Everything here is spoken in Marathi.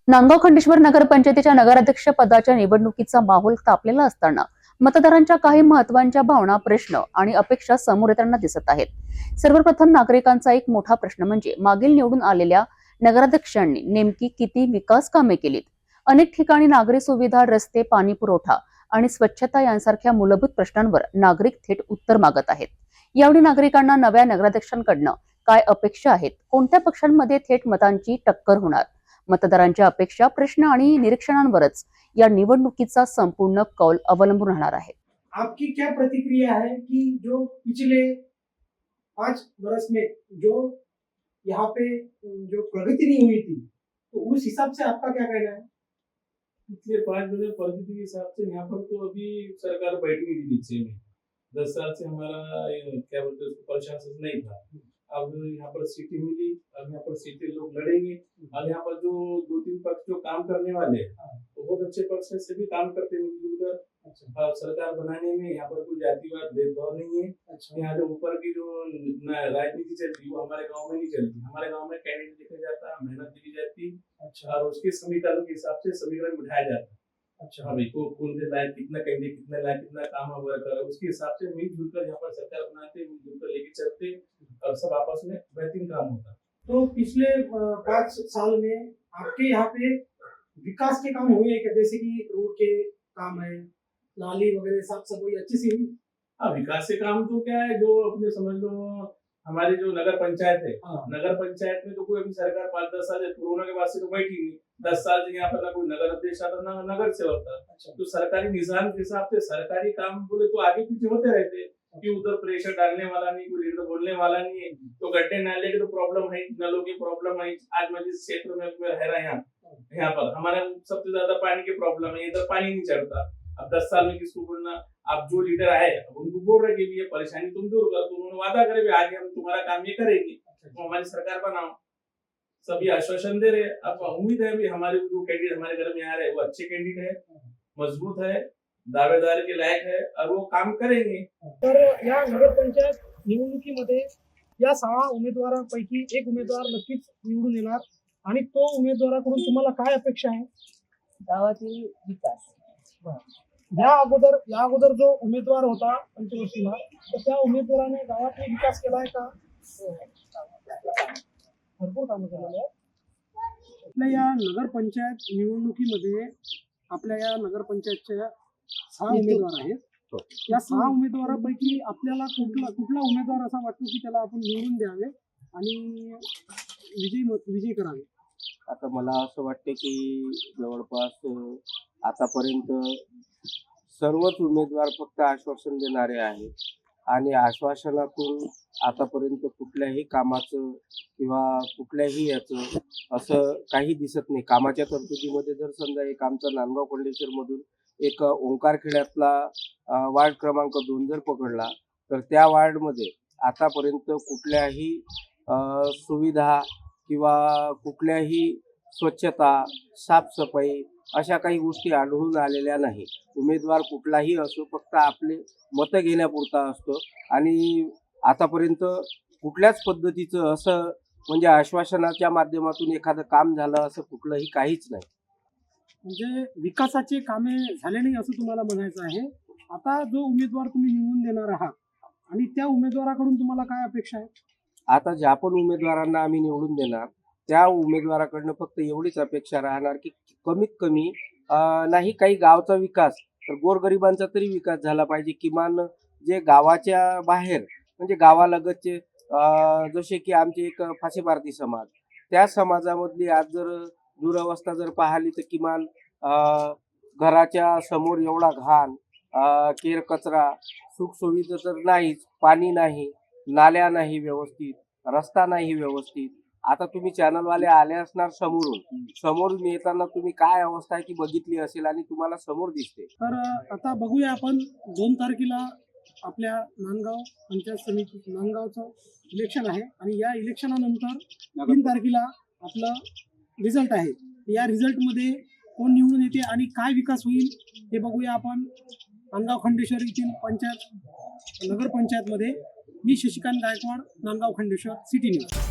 नांदगाव खंडेश्वर नगरपंचायतीच्या नगराध्यक्ष पदाच्या निवडणुकीचा माहोल तापलेला असताना मतदारांच्या काही महत्त्वाच्या भावना, प्रश्न आणि अपेक्षा समोर येताना दिसत आहेत। सर्वप्रथम नागरिकांचा एक मोठा प्रश्न म्हणजे मागील निवडून आलेल्या नगराध्यक्षांनी नेमकी किती विकास कामे केलीत। अनेक ठिकाणी नागरी सुविधा, रस्ते, पाणी पुरवठा आणि स्वच्छता यांसारख्या मूलभूत प्रश्नांवर नागरिक थेट उत्तर मागत आहेत। यावेळी नागरिकांना नव्या नगराध्यक्षांकडून काय अपेक्षा आहेत, कोणत्या पक्षांमध्ये थेट मतांची टक्कर होणार, मतदारांच्या अपेक्षा, प्रश्न आणि निरीक्षणांवरच या निवडणुकीचा संपूर्ण कौल अवलंबून राहणार आहे। आपकी क्या प्रतिक्रिया है कि जो पिछले 5 बरस में जो यहाँ पे जो प्रगति नहीं हुई थी, तो उस हिसाब से आपका क्या कहना है? पिछले 5 बरस प्रगति के हिसाब से यहाँ पर तो अभी सरकार बैठी हुई थी नीचे में। 10 साल से हमारा क्या बोलते हैं उसको प्रशासन नहीं था। अब यहाँ पर सीटें मिली, अब यहाँ पर सीटें लोग लड़ेंगे। अब यहाँ पर जो 2-3 पक्ष जो काम करने वाले हैं तो बहुत अच्छे पक्ष से भी काम करते हैं मिलजुल कर। सरकार बनाने में यहाँ पर कोई जातिवाद भेदभाव नहीं है। यहाँ जो ऊपर की जो राजनीति चलती है वो हमारे गाँव में नहीं चलती। हमारे गाँव में कैंडिडेट देखा जाता है, मेहनत दी जाती और उसके समीकरण के हिसाब से समीकरण बिठाया जाता है। हाँ भाई, को कौन से लायक कितना कैंडिडेट, कितना लायक, कितना काम वगैरह कर, उसके हिसाब से मिलजुल कर यहाँ पर सरकार बनाते, मिलजुल कर लेके चलते और सब आपस में बेहतरीन काम होता। तो पिछले 5 साल में आपके यहाँ पे विकास के काम हुए हैं क्या? जैसे कि रोड के काम है, नाली वगैरह साफ सफाई अच्छी सी हुई? हाँ, विकास के काम तो क्या है, जो अपने समझ लो हमारी जो नगर पंचायत है, नगर पंचायत में तो कोई अभी सरकार 5-10 साल से कोरोना के बाद से तो बैठी नहीं। 10 साल से यहाँ पर ना कोई नगर अध्यक्ष आता, ना नगर सेवक था। तो सरकारी निजाम के हिसाब से सरकारी काम बोले तो आगे पीछे होते रहते कि उधर प्रेशर डालने वाला नहीं, कोई लीडर बोलने वाला नहीं है। तो गड्ढे नाले की तो प्रॉब्लम है, नलों की प्रॉब्लम है। आज मैं जिस क्षेत्र में रह रहा यहाँ पर हमारा सबसे ज्यादा पानी की प्रॉब्लम है। इधर पानी नहीं चढ़ता। अब 10 साल में किसको बोलना, आप जो लीडर आए उनको बोल रहे कि ये परेशानी तुम दूर कर, तो उन्होंने वादा करे भी आगे हम तुम्हारा काम ये करेंगे, तो हमारी सरकार बनाओ, सभी आश्वासन दे रहे। अब उम्मीद है भी हमारे जो कैंडिडेट हमारे घर में आ रहे हैं वो अच्छे कैंडिडेट है, मजबूत है, दावेदार के लायक है और वो काम करेंगे। तर या नगरपंचायत निवडणुकीमध्ये या 6 उमेदवारांपैकी एक उमेदवार नक्कीच निवडून येणार आणि तो उमेदवाराकडून तुम्हाला काय अपेक्षा आहे? गावातील विकास। या अगोदर जो उमेदवार होता पंचवर्षीला, तर त्या उमेदवाराने गावातील विकास केलाय का? भरपूर कामं केलेली आहेत। आपल्या या नगरपंचायत निवडणुकीमध्ये आपल्या या नगरपंचायतच्या 6 उमेदवार आहेत। या 6 उमेदवारांपैकी आपल्याला कुठला उमेदवार असा वाटतो की त्याला आपण निवडून द्यावे आणि विजयी करावे? आता मला असं वाटते की जवळपास आतापर्यंत सर्वच उमेदवार फक्त आश्वासन देणारे आहेत आणि आश्वासनातून आतापर्यंत कुठल्याही कामाचं किंवा कुठल्याही याचं असं काही दिसत नाही। कामाच्या तरतुदीमध्ये जर समजा एक आमचा नांदगाव खंडेश्वरमधून एक ओंकार खेड्यातला वार्ड क्रमांक 2 जर पकडला तर त्या वार्डमध्ये आतापर्यंत कुठल्याही सुविधा किंवा कुठल्याही स्वच्छता, साफसफाई अशा काही गोष्टी आढळून आलेल्या नाही। उमेदवार कुठलाही असो फक्त आपले मतं घेण्यापुरता असतो आणि आतापर्यंत कुठल्याच पद्धतीचं असं म्हणजे आश्वासनाच्या माध्यमातून एखादं काम झालं असं कुठलंही काहीच नाही। म्हणजे विकासाचे कामे झाले नाही असं तुम्हाला म्हणायचं आहे। आता जो उमेदवार तुम्ही निवडून देणार आहात आणि त्या उमेदवाराकडून तुम्हाला काय अपेक्षा आहे? आता ज्या पण उमेदवारांना आम्ही निवडून देणार त्या उमेदवाराकडनं फक्त एवढीच अपेक्षा राहणार की कमीत कमी नाही काही गावचा विकास तर गोरगरिबांचा तरी विकास झाला पाहिजे। किमान जे गावाच्या बाहेर म्हणजे गावालगतचे जसे की आमचे एक फाशीपारती समाज, त्या समाजामधली आज जर दुरवस्था जर पाहिली तर किमान घराच्या समोर एवढा घाण, केर कचरा, सुखसुविधा तर नाहीच, पाणी नाही, नाल्या नाही व्यवस्थित, रस्ता नाही व्यवस्थित। आता तुम्ही चॅनलवाले आले असणार समोरून येताना तुम्ही काय अवस्था आहे ती बघितली असेल आणि तुम्हाला समोर दिसते। तर आता बघूया आपण 2 तारखेला आपल्या नांदगाव पंचायत समिती नांदगावचं इलेक्शन आहे आणि या इलेक्शनानंतर 3 तारखेला आपलं रिझल्ट आहे। या रिझल्टमध्ये कोण निवडून येते आणि काय विकास होईल हे बघूया आपण नांदगाव खंडेश्वर येथील पंचायत नगरपंचायतमध्ये। मी शशिकांत गायकवाड, नांदगाव खंडेश्वर, सिटी न्यूज।